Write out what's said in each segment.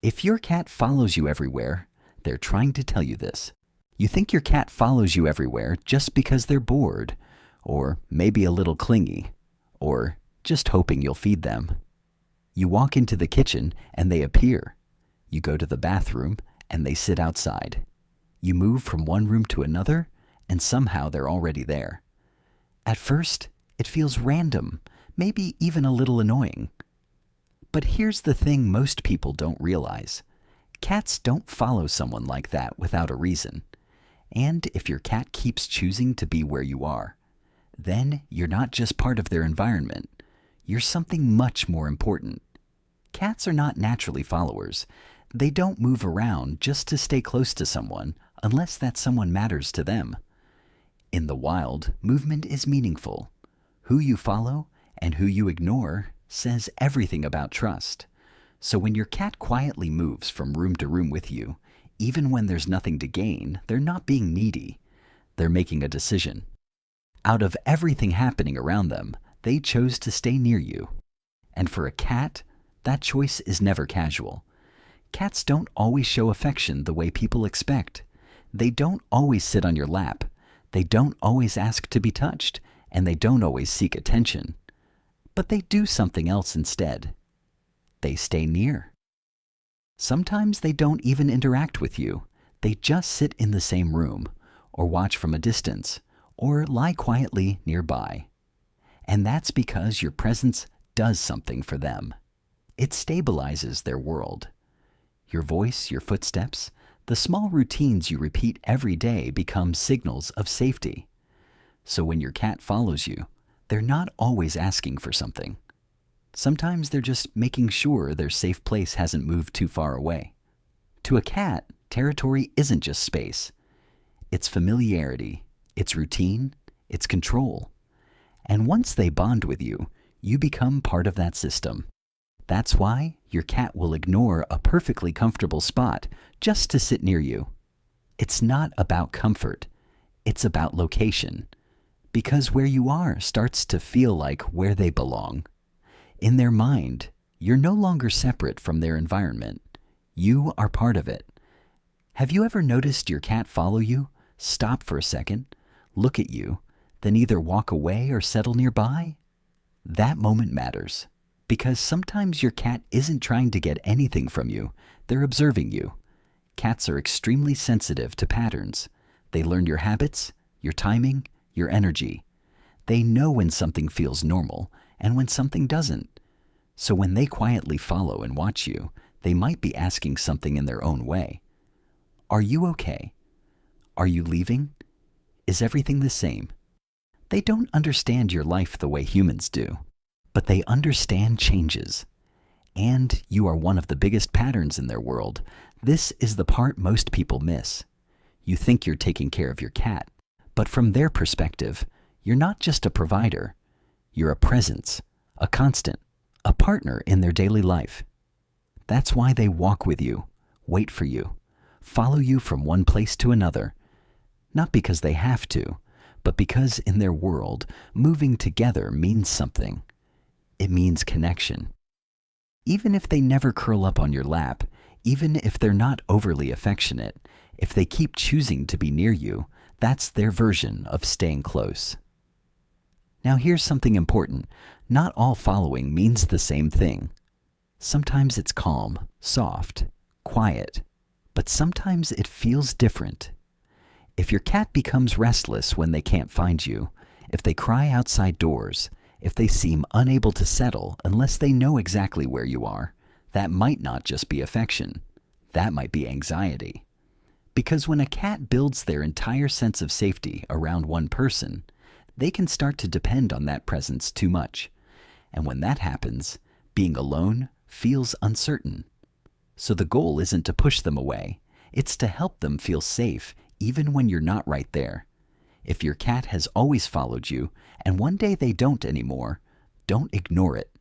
If your cat follows you everywhere, they're trying to tell you this. You think your cat follows you everywhere just because they're bored, or maybe a little clingy, or just hoping you'll feed them. You walk into the kitchen and they appear. You go to the bathroom and they sit outside. You move from one room to another and somehow they're already there. At first, it feels random, maybe even a little annoying. But here's the thing most people don't realize. Cats don't follow someone like that without a reason. And if your cat keeps choosing to be where you are, then you're not just part of their environment. You're something much more important. Cats are not naturally followers. They don't move around just to stay close to someone unless that someone matters to them. In the wild, movement is meaningful. Who you follow and who you ignore says everything about trust. So when your cat quietly moves from room to room with you, even when there's nothing to gain, they're not being needy. They're making a decision. Out of everything happening around them, they chose to stay near you. And for a cat, that choice is never casual. Cats don't always show affection the way people expect. They don't always sit on your lap. They don't always ask to be touched, and they don't always seek attention. But they do something else instead. They stay near. Sometimes they don't even interact with you. They just sit in the same room, or watch from a distance, or lie quietly nearby. And that's because your presence does something for them. It stabilizes their world. Your voice, your footsteps, the small routines you repeat every day become signals of safety. So when your cat follows you, they're not always asking for something. Sometimes they're just making sure their safe place hasn't moved too far away. To a cat, territory isn't just space. It's familiarity, it's routine, it's control. And once they bond with you, you become part of that system. That's why your cat will ignore a perfectly comfortable spot just to sit near you. It's not about comfort, it's about location. Because where you are starts to feel like where they belong. In their mind, you're no longer separate from their environment. You are part of it. Have you ever noticed your cat follow you, stop for a second, look at you, then either walk away or settle nearby? That moment matters, because sometimes your cat isn't trying to get anything from you, they're observing you. Cats are extremely sensitive to patterns. They learn your habits, your timing, your energy. They know when something feels normal and when something doesn't. So when they quietly follow and watch you, they might be asking something in their own way. Are you okay? Are you leaving? Is everything the same? They don't understand your life the way humans do, but they understand changes. And you are one of the biggest patterns in their world. This is the part most people miss. You think you're taking care of your cat, but from their perspective, you're not just a provider. You're a presence, a constant, a partner in their daily life. That's why they walk with you, wait for you, follow you from one place to another. Not because they have to, but because in their world, moving together means something. It means connection. Even if they never curl up on your lap, even if they're not overly affectionate, if they keep choosing to be near you, that's their version of staying close. Now here's something important. Not all following means the same thing. Sometimes it's calm, soft, quiet, but sometimes it feels different. If your cat becomes restless when they can't find you, if they cry outside doors, if they seem unable to settle unless they know exactly where you are, that might not just be affection. That might be anxiety. Because when a cat builds their entire sense of safety around one person, they can start to depend on that presence too much. And when that happens, being alone feels uncertain. So the goal isn't to push them away. It's to help them feel safe even when you're not right there. If your cat has always followed you and one day they don't anymore, don't ignore it.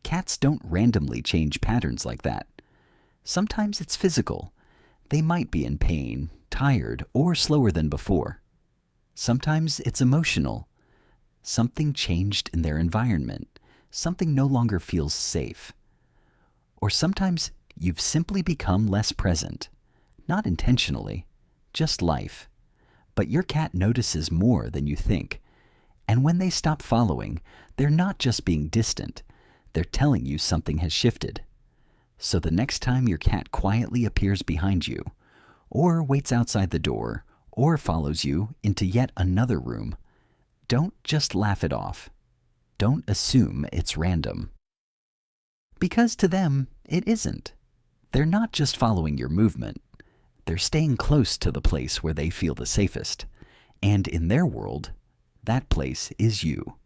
Cats don't randomly change patterns like that. Sometimes it's physical. They might be in pain, tired, or slower than before. Sometimes it's emotional. Something changed in their environment. Something no longer feels safe. Or sometimes You've simply become less present. Not intentionally, just life. But your cat notices more than you think. And when they stop following, they're not just being distant, they're telling you something has shifted. So the next time your cat quietly appears behind you, or waits outside the door, or follows you into yet another room, don't just laugh it off. Don't assume it's random. Because to them, it isn't. They're not just following your movement. They're staying close to the place where they feel the safest. And in their world, that place is you.